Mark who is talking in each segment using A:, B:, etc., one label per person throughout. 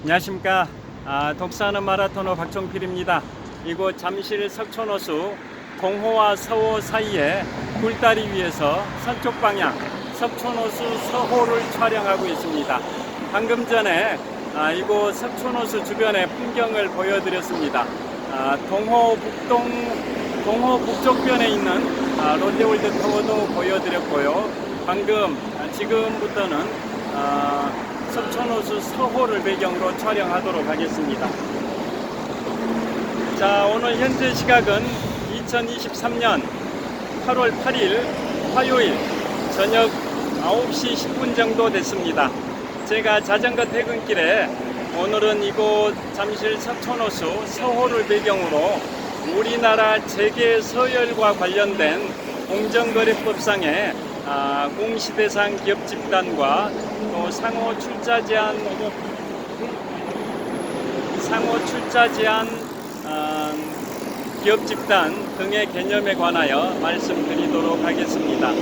A: 안녕하십니까. 독사하는 마라토너 박종필입니다. 이곳 잠실 석촌호수 동호와 서호 사이에 굴다리 위에서 서쪽 방향 석촌호수 서호를 촬영하고 있습니다. 방금 전에 이곳 석촌호수 주변의 풍경을 보여드렸습니다. 동호 북쪽변에 있는 롯데월드 타워도 보여드렸고요. 지금부터는 석촌호수 서호를 배경으로 촬영하도록 하겠습니다. 자, 오늘 현재 시각은 2023년 8월 8일 화요일 저녁 9시 10분 정도 됐습니다. 제가 자전거 퇴근길에 오늘은 이곳 잠실 석촌호수 서호를 배경으로 우리나라 재계 서열과 관련된 공정거래법상의 공시대상 기업 집단과 또 상호 출자 제한 기업 집단 등의 개념에 관하여 말씀드리도록 하겠습니다.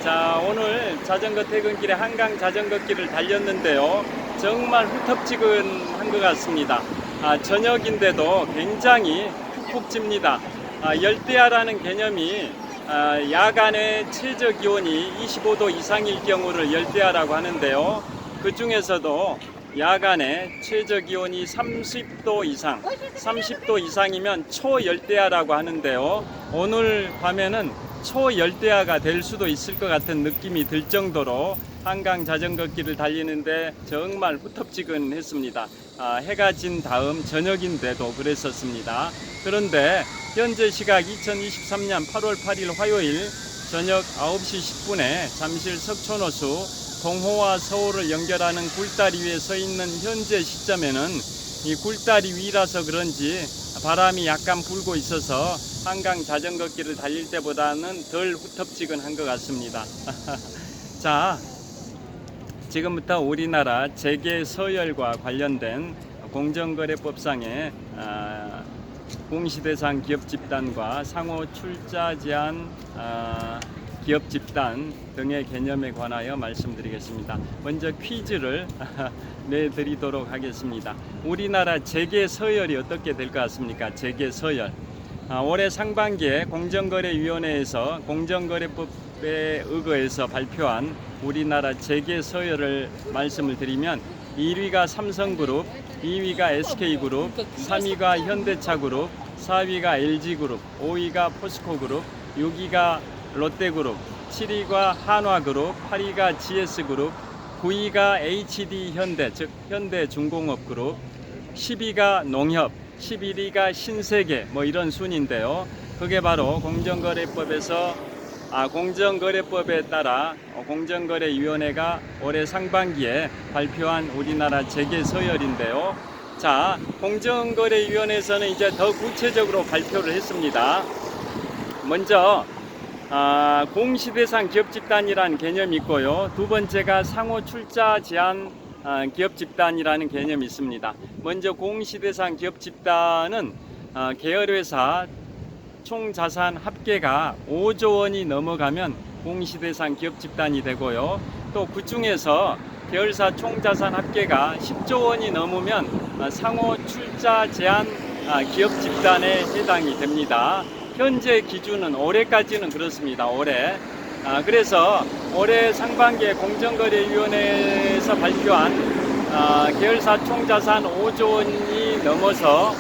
A: 자, 오늘 자전거 퇴근길에 한강 자전거길을 달렸는데요. 정말 후텁지근한 것 같습니다. 저녁인데도 굉장히 푹푹 찝니다. 열대야라는 개념이 야간의 최저 기온이 25도 이상일 경우를 열대야라고 하는데요. 그 중에서도 야간에 최저 기온이 30도 이상이면 초열대야라고 하는데요. 오늘 밤에는 초열대야가 될 수도 있을 것 같은 느낌이 들 정도로 한강 자전거길을 달리는데 정말 후텁지근했습니다. 해가 진 다음 저녁인데도 그랬었습니다. 그런데 현재 시각 2023년 8월 8일 화요일 저녁 9시 10분에 잠실 석촌호수 동호와 서호를 연결하는 굴다리 위에 서 있는 현재 시점에는 이 굴다리 위라서 그런지 바람이 약간 불고 있어서 한강 자전거길을 달릴 때보다는 덜 후텁지근한 것 같습니다. 자, 지금부터 우리나라 재계 서열과 관련된 공정거래법상의 공시대상 기업 집단과 상호 출자 제한 기업 집단 등의 개념에 관하여 말씀드리겠습니다. 먼저 퀴즈를 내드리도록 하겠습니다. 우리나라 재계 서열이 어떻게 될 것 같습니까? 재계 서열. 올해 상반기에 공정거래위원회에서 공정거래법에 의거해서 발표한 우리나라 재계 서열을 말씀을 드리면 1위가 삼성그룹, 2위가 SK그룹, 3위가 현대차그룹, 4위가 LG그룹, 5위가 포스코그룹, 6위가 롯데그룹, 7위가 한화그룹, 8위가 GS그룹, 9위가 HD현대 즉 현대중공업그룹, 10위가 농협, 11위가 신세계 이런 순인데요. 그게 바로 공정거래법에 따라 공정거래위원회가 올해 상반기에 발표한 우리나라 재계 서열인데요. 자, 공정거래위원회에서는 이제 더 구체적으로 발표를 했습니다. 먼저 공시대상 기업집단이라는 개념이 있고요. 두 번째가 상호 출자 제한 기업집단이라는 개념이 있습니다. 먼저 공시대상 기업집단은 계열회사 총자산 합계가 5조 원이 넘어가면 공시대상 기업집단이 되고요. 또 그 중에서 계열사 총자산 합계가 10조 원이 넘으면 상호 출자 제한 기업집단에 해당이 됩니다. 현재 기준은 올해까지는 그렇습니다. 올해. 그래서 올해 상반기에 공정거래위원회에서 발표한 계열사 총자산 5조 원이 넘어서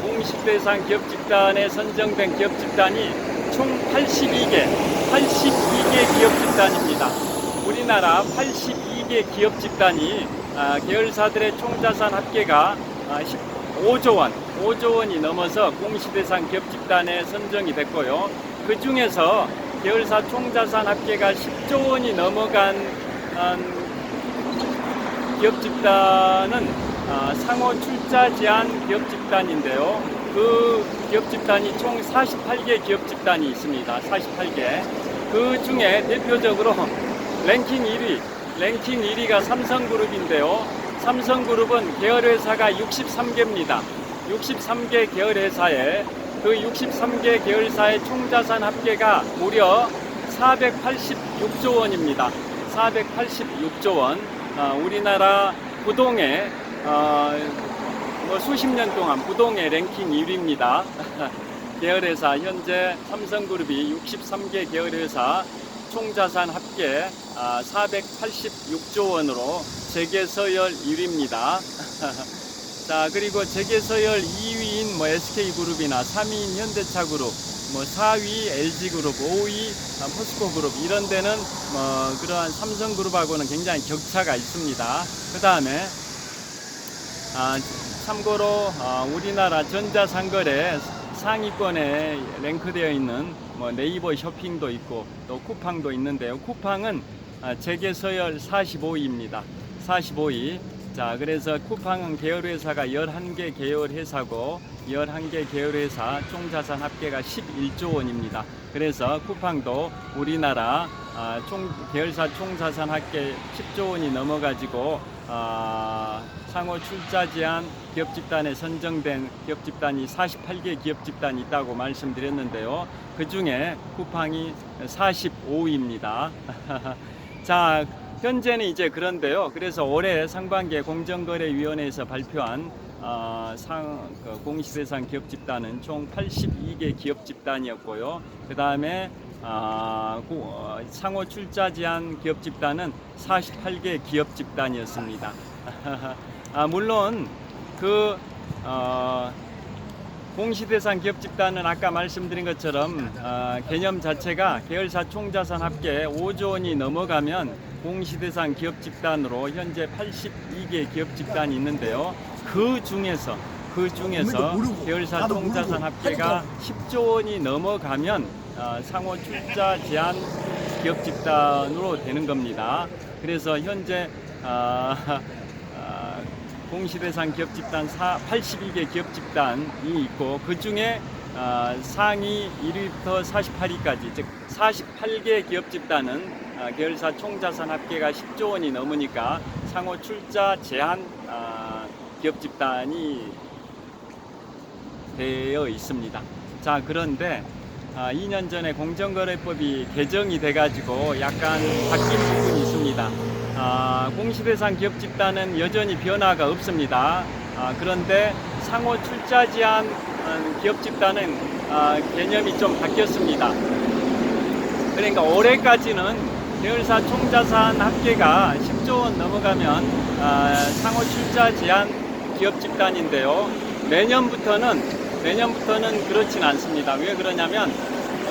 A: 공시대상 기업집단에 선정된 기업집단이 총 82개 기업집단입니다. 우리나라 82개 기업집단이 계열사들의 총자산 합계가 5조 원이 넘어서 공시대상 기업집단에 선정이 됐고요. 그 중에서 계열사 총자산 합계가 10조 원이 넘어간 기업집단은 상호 출자 제한 기업집단인데요. 그 기업집단이 총 48개 기업집단이 있습니다. 48개. 그 중에 대표적으로 랭킹 1위가 삼성그룹인데요. 삼성그룹은 계열회사가 63개입니다. 63개 계열회사에 그 63개 계열사의 총자산 합계가 무려 486조 원입니다. 486조 원. 우리나라 부동의 수십 년 동안 부동의 랭킹 1위입니다. 계열회사 현재 삼성그룹이 63개 계열회사 총자산 합계 486조 원으로 세계 서열 1위입니다. 자, 그리고 세계 서열 2위인 SK그룹이나 3위인 현대차그룹, 4위 LG그룹, 5위 포스코그룹 이런 데는 그러한 삼성그룹하고는 굉장히 격차가 있습니다. 그 다음에 참고로 우리나라 전자상거래 상위권에 랭크되어 있는 네이버 쇼핑도 있고 또 쿠팡도 있는데요. 쿠팡은 세계 서열 45위입니다. 45위. 자, 그래서 쿠팡은 계열회사가 11개 계열회사고 11개 계열회사 총자산 합계가 11조 원입니다. 그래서 쿠팡도 우리나라 계열사 총자산 합계 10조 원이 넘어가지고 상호 출자 제한 기업 집단에 선정된 기업 집단이 48개 기업 집단이 있다고 말씀드렸는데요. 그 중에 쿠팡이 45위입니다. 자, 현재는 이제 그런데요. 그래서 올해 상반기에 공정거래위원회에서 발표한 공시대상 기업 집단은 총 82개 기업 집단이었고요. 그 다음에 상호 출자 제한 기업 집단은 48개 기업 집단이었습니다. 물론 공시대상 기업 집단은 아까 말씀드린 것처럼 개념 자체가 계열사 총자산 합계 5조 원이 넘어가면 공시대상 기업 집단으로 현재 82개 기업 집단이 있는데요. 그 중에서 계열사 총자산 합계가 10조 원이 넘어가면 상호 출자 제한 기업 집단으로 되는 겁니다. 그래서 현재 공시대상 기업 집단 82개 기업 집단이 있고 그 중에 상위 1위부터 48위까지 즉 48개 기업 집단은 계열사 총자산 합계가 10조 원이 넘으니까 상호 출자 제한 기업 집단이 되어 있습니다. 자, 그런데 2년 전에 공정거래법이 개정이 돼가지고 약간 바뀐 부분이 있습니다. 공시대상 기업 집단은 여전히 변화가 없습니다. 그런데 상호 출자 제한 기업 집단은 개념이 좀 바뀌었습니다. 그러니까 올해까지는 계열사 총자산 합계가 10조 원 넘어가면 상호 출자 제한 기업 집단인데요. 내년부터는 그렇진 않습니다. 왜 그러냐면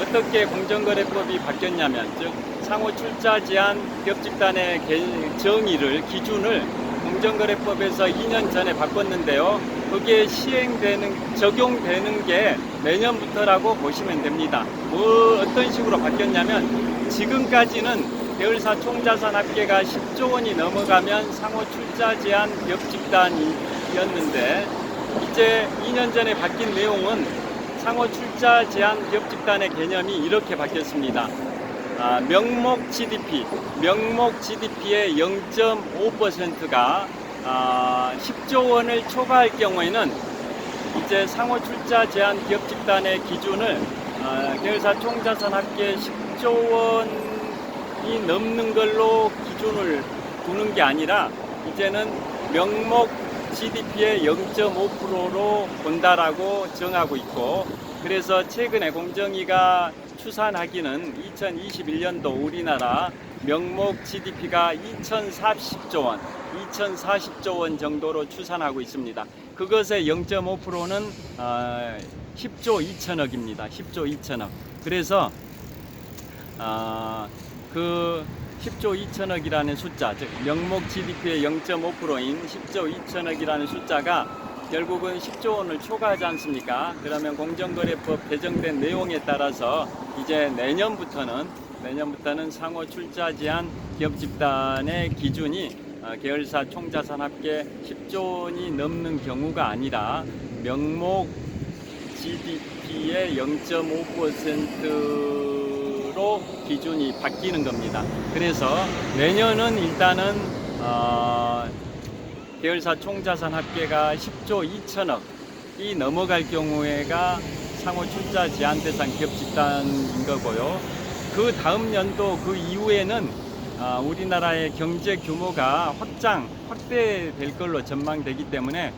A: 어떻게 공정거래법이 바뀌었냐면 즉 상호 출자 제한 기업 집단의 기준을 공정거래법에서 2년 전에 바꿨는데요. 그게 적용되는 게 내년부터라고 보시면 됩니다. 어떤 식으로 바뀌었냐면 지금까지는 계열사 총자산 합계가 10조 원이 넘어가면 상호 출자 제한 기업 집단이었는데 이제 2년 전에 바뀐 내용은 상호 출자 제한 기업 집단의 개념이 이렇게 바뀌었습니다. 명목 GDP의 0.5%가 10조 원을 초과할 경우에는 이제 상호 출자 제한 기업 집단의 기준을 계열사 총자산 합계 10조 원이 넘는 걸로 기준을 두는 게 아니라 이제는 명목 GDP의 0.5%로 본다라고 정하고 있고, 그래서 최근에 공정위가 추산하기는 2021년도 우리나라 명목 GDP가 2040조 원 정도로 추산하고 있습니다. 그것의 0.5%는 10조 2천억입니다. 10조 2천억. 그래서 그 10조 2천억이라는 숫자, 즉 명목 GDP의 0.5%인 10조 2천억이라는 숫자가 결국은 10조 원을 초과하지 않습니까? 그러면 공정거래법 개정된 내용에 따라서 이제 내년부터는 상호 출자 제한 기업 집단의 기준이 계열사 총자산 합계 10조 원이 넘는 경우가 아니라 명목 GDP의 0.5%로 기준이 바뀌는 겁니다. 그래서 내년은 일단은 계열사 총자산 합계가 10조 2천억이 넘어갈 경우에가 상호 출자 제한 대상 기업 집단인 거고요. 그 다음 연도 그 이후에는 우리나라의 경제 규모가 확대될 걸로 전망되기 때문에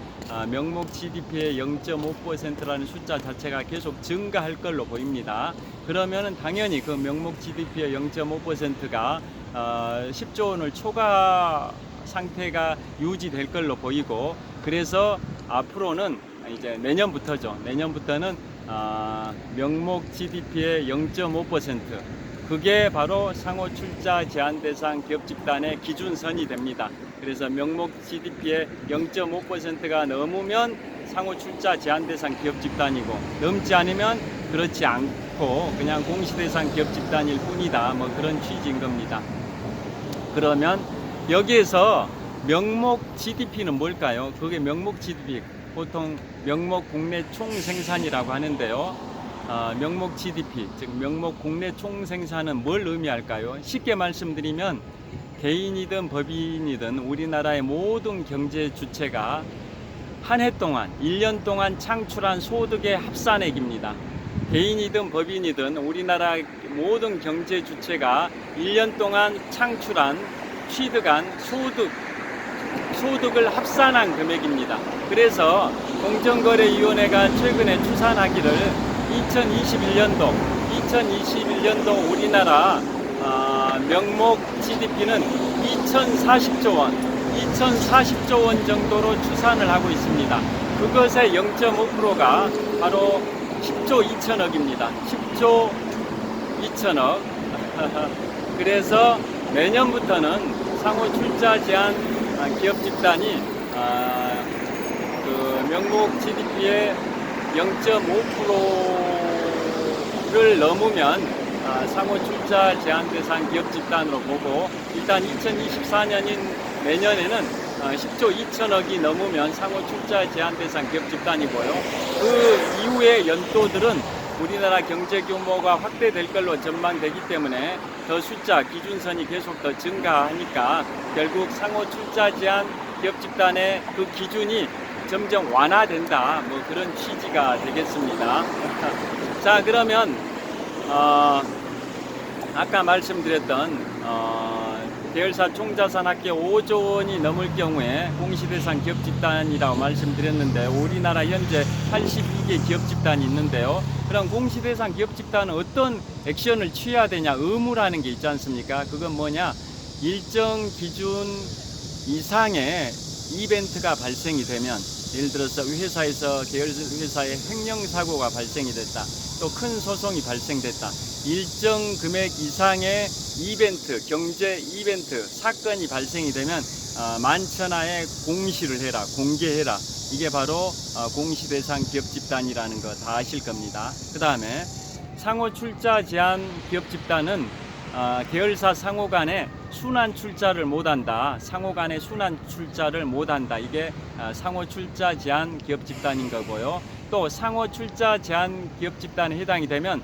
A: 명목 GDP의 0.5%라는 숫자 자체가 계속 증가할 걸로 보입니다. 그러면은 당연히 그 명목 GDP의 0.5%가 10조 원을 초과 상태가 유지될 걸로 보이고, 그래서 앞으로는 이제 내년부터는 명목 GDP의 0.5%, 그게 바로 상호 출자 제한 대상 기업 집단의 기준선이 됩니다. 그래서 명목 GDP의 0.5%가 넘으면 상호 출자 제한 대상 기업 집단이고, 넘지 않으면 그렇지 않고 그냥 공시 대상 기업 집단일 뿐이다. 뭐 그런 취지인 겁니다. 그러면 여기에서 명목 GDP는 뭘까요? 그게 명목 GDP, 보통 명목 국내 총생산이라고 하는데요. 명목 GDP, 즉 명목 국내 총생산은 뭘 의미할까요? 쉽게 말씀드리면 개인이든 법인이든 우리나라의 모든 경제 주체가 한 해 동안, 1년 동안 창출한 소득의 합산액입니다. 개인이든 법인이든 우리나라 모든 경제 주체가 1년 동안 창출한, 취득한 소득을 합산한 금액입니다. 그래서 공정거래위원회가 최근에 추산하기를 2021년도 우리나라 명목 GDP는 2040조 원 정도로 추산을 하고 있습니다. 그것의 0.5%가 바로 10조 2천억입니다. 10조 2천억. 그래서 내년부터는 상호 출자 제한 기업 집단이 그 명목 GDP의 0.5%를 넘으면 상호 출자 제한 대상 기업 집단으로 보고, 일단 2024년인 내년에는 10조 2천억이 넘으면 상호 출자 제한 대상 기업 집단이고요. 그 이후의 연도들은 우리나라 경제 규모가 확대될 걸로 전망되기 때문에 더 숫자 기준선이 계속 더 증가하니까 결국 상호 출자 제한 기업 집단의 그 기준이 점점 완화된다, 뭐 그런 취지가 되겠습니다. 자, 그러면 아까 말씀드렸던 계열사 총자산 합계 5조 원이 넘을 경우에 공시대상 기업 집단이라고 말씀드렸는데, 우리나라 현재 82개 기업 집단이 있는데요. 그럼 공시대상 기업 집단은 어떤 액션을 취해야 되냐, 의무라는 게 있지 않습니까? 그건 뭐냐, 일정 기준 이상의 이벤트가 발생이 되면, 예를 들어서 회사에서 계열사의 횡령사고가 발생이 됐다, 또 큰 소송이 발생됐다, 일정 금액 이상의 이벤트, 경제 이벤트, 사건이 발생이 되면 만천하에 공시를 해라, 공개해라. 이게 바로 공시대상 기업 집단이라는 거 다 아실 겁니다. 그 다음에 상호 출자 제한 기업 집단은 계열사 상호 간에 순환 출자를 못한다. 상호 간의 순환 출자를 못한다. 이게 상호 출자 제한 기업 집단인 거고요. 또 상호 출자 제한 기업 지급단에 해당이 되면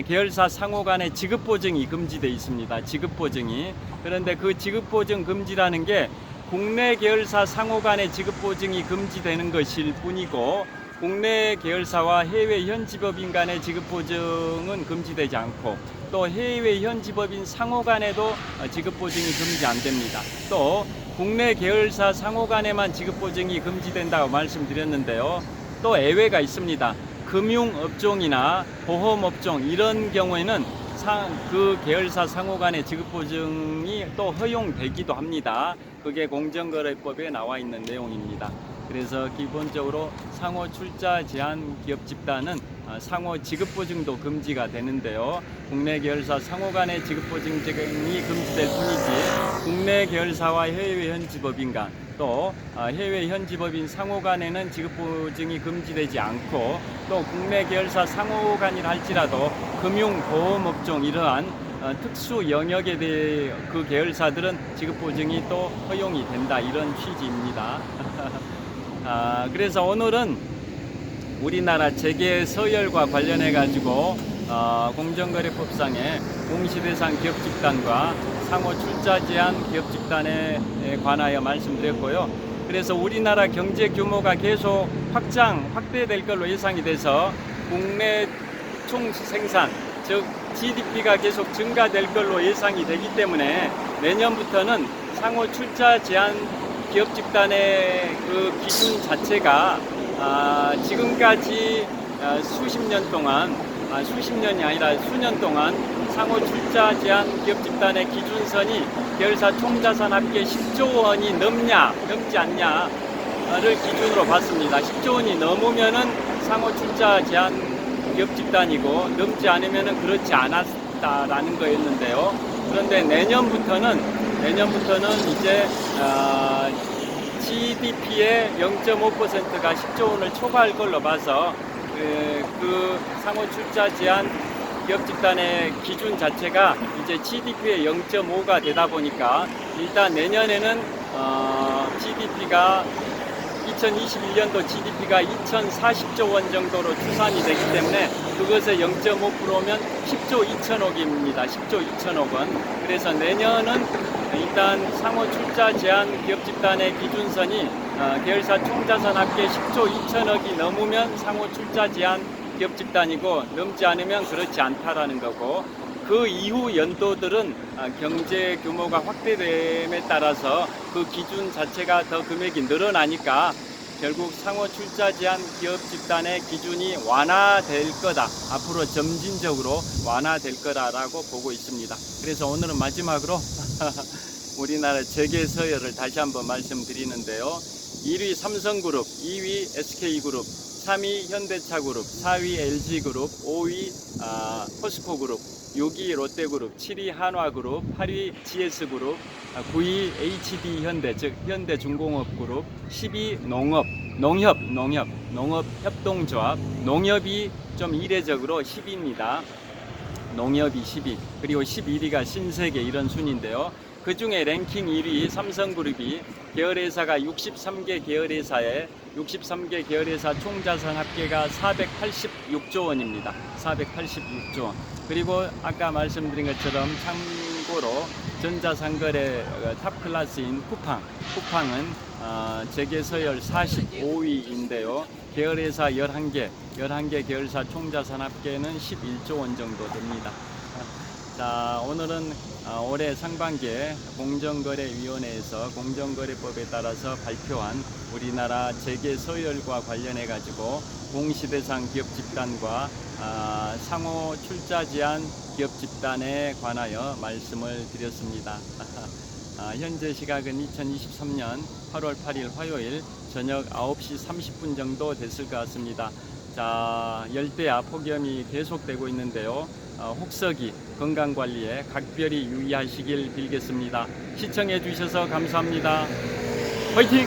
A: 계열사 상호 간의 지급 보증이 금지되어 있습니다. 지급 보증이. 그런데 그 지급 보증 금지라는 게 국내 계열사 상호 간의 지급 보증이 금지되는 것일 뿐이고, 국내 계열사와 해외 현지법인 간의 지급 보증은 금지되지 않고, 또 해외 현지법인 상호 간에도 지급 보증이 금지 안 됩니다. 또 국내 계열사 상호 간에만 지급 보증이 금지된다고 말씀드렸는데요. 또 예외가 있습니다. 금융업종이나 보험업종 이런 경우에는 그 계열사 상호 간의 지급 보증이 또 허용되기도 합니다. 그게 공정거래법에 나와 있는 내용입니다. 그래서 기본적으로 상호 출자 제한 기업 집단은 상호 지급 보증도 금지가 되는데요. 국내 계열사 상호 간의 지급 보증이 금지될 뿐이지, 국내 계열사와 해외 현지법인 간, 또 해외 현지법인 상호 간에는 지급 보증이 금지되지 않고, 또 국내 계열사 상호 간이라 할지라도 금융 보험업종 이러한 특수 영역에 대해 그 계열사들은 지급 보증이 또 허용이 된다, 이런 취지입니다. 그래서 오늘은 우리나라 재계 서열과 관련해 가지고 공정거래법상의 공시대상 기업 집단과 상호 출자 제한 기업 집단에 관하여 말씀드렸고요. 그래서 우리나라 경제 규모가 계속 확대될 걸로 예상이 돼서 국내 총생산, 즉 GDP가 계속 증가될 걸로 예상이 되기 때문에 내년부터는 상호 출자 제한 기업 집단의 그 기준 자체가 지금까지 수십 년 동안 수십 년이 아니라 수년 동안 상호 출자 제한 기업 집단의 기준선이 계열사 총자산 합계 10조 원이 넘지 않냐를 기준으로 봤습니다. 10조 원이 넘으면은 상호 출자 제한 기업 집단이고 넘지 않으면은 그렇지 않았다라는 거였는데요. 그런데 내년부터는 이제 GDP의 0.5%가 10조 원을 초과할 걸로 봐서 그 상호 출자 제한 기업 집단의 기준 자체가 이제 GDP의 0.5가 되다 보니까 일단 내년에는 GDP가 2021년도 GDP가 2040조 원 정도로 추산이 되기 때문에 그것의 0.5%면 10조 2천억입니다. 10조 2천억 원. 그래서 내년은 일단 상호 출자 제한 기업 집단의 기준선이 계열사 총자산 합계 10조 2천억이 넘으면 상호 출자 제한 기업 집단이고 넘지 않으면 그렇지 않다라는 거고, 그 이후 연도들은 경제 규모가 확대됨에 따라서 그 기준 자체가 더 금액이 늘어나니까 결국 상호 출자 제한 기업 집단의 기준이 완화될 거다. 앞으로 점진적으로 완화될 거다라고 보고 있습니다. 그래서 오늘은 마지막으로 우리나라 재계 서열을 다시 한번 말씀드리는데요. 1위 삼성그룹, 2위 SK그룹, 3위 현대차그룹, 4위 LG그룹, 5위 포스코그룹, 6위 롯데그룹, 7위 한화그룹, 8위 GS그룹, 9위 HD현대, 즉 현대중공업그룹, 10위 농협협동조합, 농협이 좀 이례적으로 10위입니다. 농협이 10위, 그리고 11위가 신세계, 이런 순인데요. 그 중에 랭킹 1위 삼성그룹이 계열회사가 63개 계열회사에 63개 계열회사 총자산 합계가 486조 원입니다. 486조 원. 그리고 아까 말씀드린 것처럼 참고로 전자상거래 탑클래스인 쿠팡은 재계 서열 45위인데요. 계열회사 11개 계열사 총자산 합계는 11조 원 정도 됩니다. 자, 오늘은 올해 상반기에 공정거래위원회에서 공정거래법에 따라서 발표한 우리나라 재계 서열과 관련해 가지고 공시대상 기업 집단과 상호 출자 제한 기업 집단에 관하여 말씀을 드렸습니다. 현재 시각은 2023년 8월 8일 화요일 저녁 9시 30분 정도 됐을 것 같습니다. 자, 열대야 폭염이 계속되고 있는데요. 혹서기 건강관리에 각별히 유의하시길 빌겠습니다. 시청해 주셔서 감사합니다. 화이팅!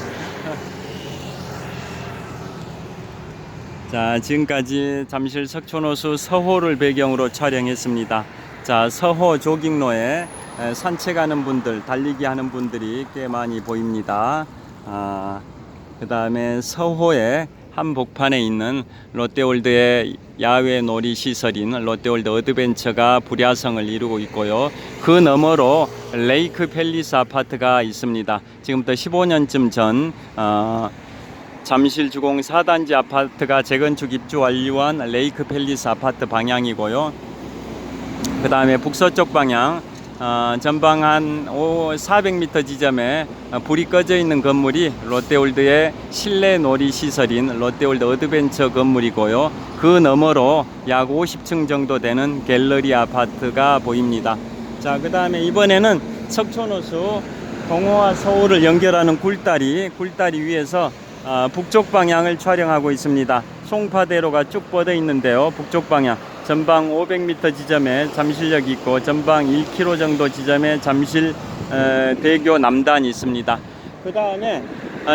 A: 자, 지금까지 잠실 석촌호수 서호를 배경으로 촬영했습니다. 자, 서호 조깅로에 산책하는 분들, 달리기 하는 분들이 꽤 많이 보입니다. 그 다음에 서호에 한복판에 있는 롯데월드의 야외 놀이 시설인 롯데월드 어드벤처가 불야성을 이루고 있고요. 그 너머로 레이크 팰리스 아파트가 있습니다. 지금부터 15년쯤 전 잠실 주공 4단지 아파트가 재건축 입주 완료한 레이크 팰리스 아파트 방향이고요. 그 다음에 북서쪽 방향 전방 한 400m 지점에 불이 꺼져 있는 건물이 롯데월드의 실내 놀이 시설인 롯데월드 어드벤처 건물이고요. 그 너머로 약 50층 정도 되는 갤러리 아파트가 보입니다. 자, 그 다음에 이번에는 석촌호수 동호와 서호를 연결하는 굴다리 위에서 북쪽 방향을 촬영하고 있습니다. 송파대로가 쭉 뻗어 있는데요. 북쪽 방향 전방 500m 지점에 잠실역이 있고 전방 1km 정도 지점에 잠실 대교 남단이 있습니다. 그 다음에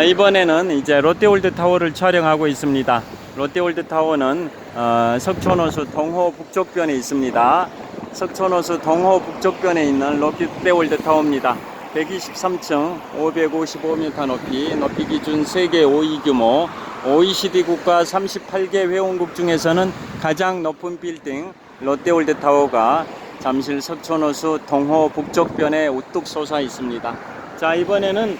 A: 이번에는 이제 롯데월드 타워를 촬영하고 있습니다. 롯데월드 타워는 석촌호수 동호 북쪽변에 있습니다. 석촌호수 동호 북쪽변에 있는 롯데월드 타워입니다. 123층 555m 높이 기준 세계 5위 규모 OECD 국가 38개 회원국 중에서는 가장 높은 빌딩 롯데월드 타워가 잠실 석촌호수 동호 북쪽변에 우뚝 솟아 있습니다. 자, 이번에는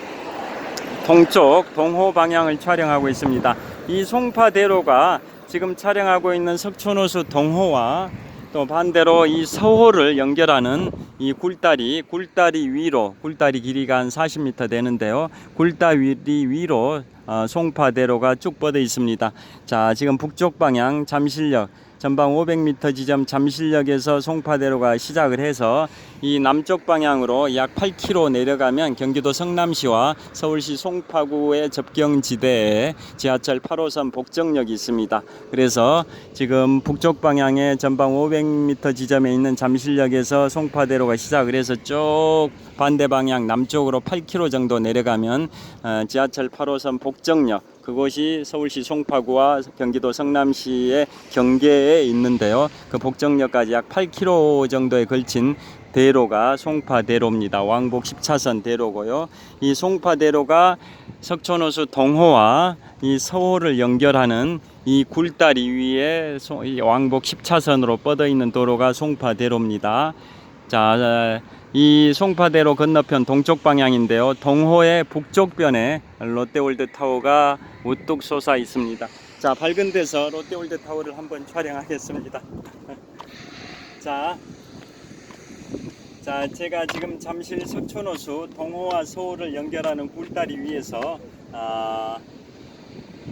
A: 동쪽 동호 방향을 촬영하고 있습니다. 이 송파대로가 지금 촬영하고 있는 석촌호수 동호와 또 반대로 이 서호를 연결하는 이 굴다리 위로, 굴다리 길이가 한 40m 되는데요. 굴다리 위로 송파대로가 쭉 뻗어 있습니다. 자, 지금 북쪽 방향 잠실역 전방 500m 지점 잠실역에서 송파대로가 시작을 해서 이 남쪽 방향으로 약 8km 내려가면 경기도 성남시와 서울시 송파구의 접경지대에 지하철 8호선 복정역이 있습니다. 그래서 지금 북쪽 방향의 전방 500m 지점에 있는 잠실역에서 송파대로가 시작을 해서 쭉 반대 방향 남쪽으로 8km 정도 내려가면 지하철 8호선 복정역, 그곳이 서울시 송파구와 경기도 성남시의 경계에 있는데요. 그 복정역까지 약 8km 정도에 걸친 대로가 송파대로입니다. 왕복 10차선 대로고요. 이 송파대로가 석촌호수 동호와 이 서호를 연결하는 이 굴다리 위에 왕복 10차선으로 뻗어 있는 도로가 송파대로입니다. 자, 이 송파대로 건너편 동쪽 방향인데요. 동호의 북쪽변에 롯데월드타워가 우뚝 솟아 있습니다. 자, 밝은 데서 롯데월드타워를 한번 촬영하겠습니다. 자, 제가 지금 잠실 석촌호수 동호와 서호를 연결하는 굴다리 위에서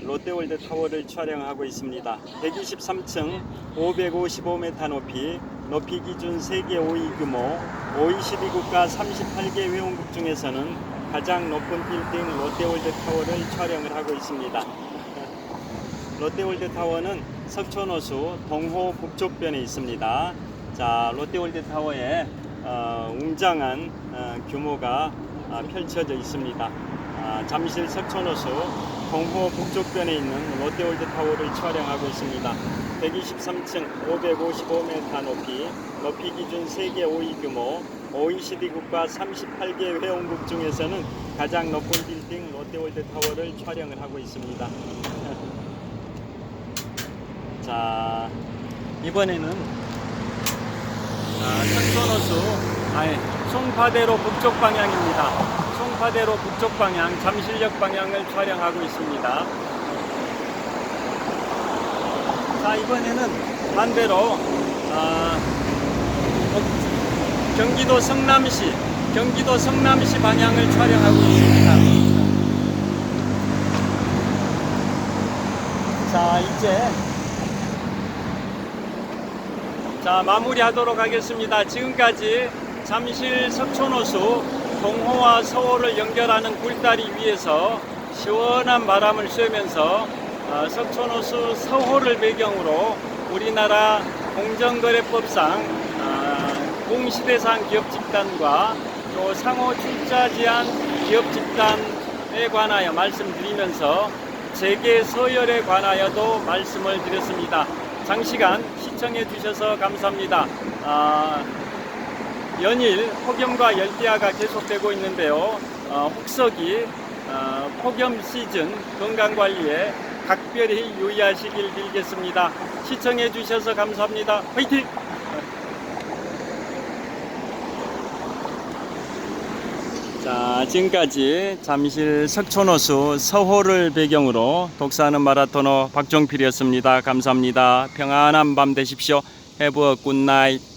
A: 롯데월드타워를 촬영하고 있습니다. 123층 555m 높이 기준 세계 5위 규모 OECD 국가 38개 회원국 중에서는 가장 높은 빌딩 롯데월드타워를 촬영을 하고 있습니다. 롯데월드타워는 석촌호수 동호 북쪽변에 있습니다. 자, 롯데월드타워에 웅장한 규모가 펼쳐져 있습니다. 잠실 석촌호수 동호 북쪽변에 있는 롯데월드타워를 촬영하고 있습니다. 123층 555m 높이 기준 세계 5위 규모 OECD 국가 38개 회원국 중에서는 가장 높은 빌딩 롯데월드타워를 촬영을 하고 있습니다. 자, 이번에는 송파대로 북쪽 방향입니다. 송파대로 북쪽 방향 잠실역 방향을 촬영하고 있습니다. 자, 이번에는 반대로 경기도 성남시 방향을 촬영하고 있습니다. 자, 이제 마무리하도록 하겠습니다. 지금까지 잠실 석촌호수 동호와 서호를 연결하는 굴다리 위에서 시원한 바람을 쐬면서 석촌호수 서호를 배경으로 우리나라 공정거래법상 공시대상 기업집단과 또 상호 출자 제한 기업집단에 관하여 말씀드리면서 재계 서열에 관하여도 말씀을 드렸습니다. 장시간 시청해 주셔서 감사합니다. 연일 폭염과 열대야가 계속되고 있는데요. 혹서기 폭염 시즌 건강관리에 각별히 유의하시길 빌겠습니다. 시청해 주셔서 감사합니다. 화이팅! 자, 지금까지 잠실 석촌호수 서호를 배경으로 독서하는 마라토너 박종필이었습니다. 감사합니다. 평안한 밤 되십시오. Have a good night.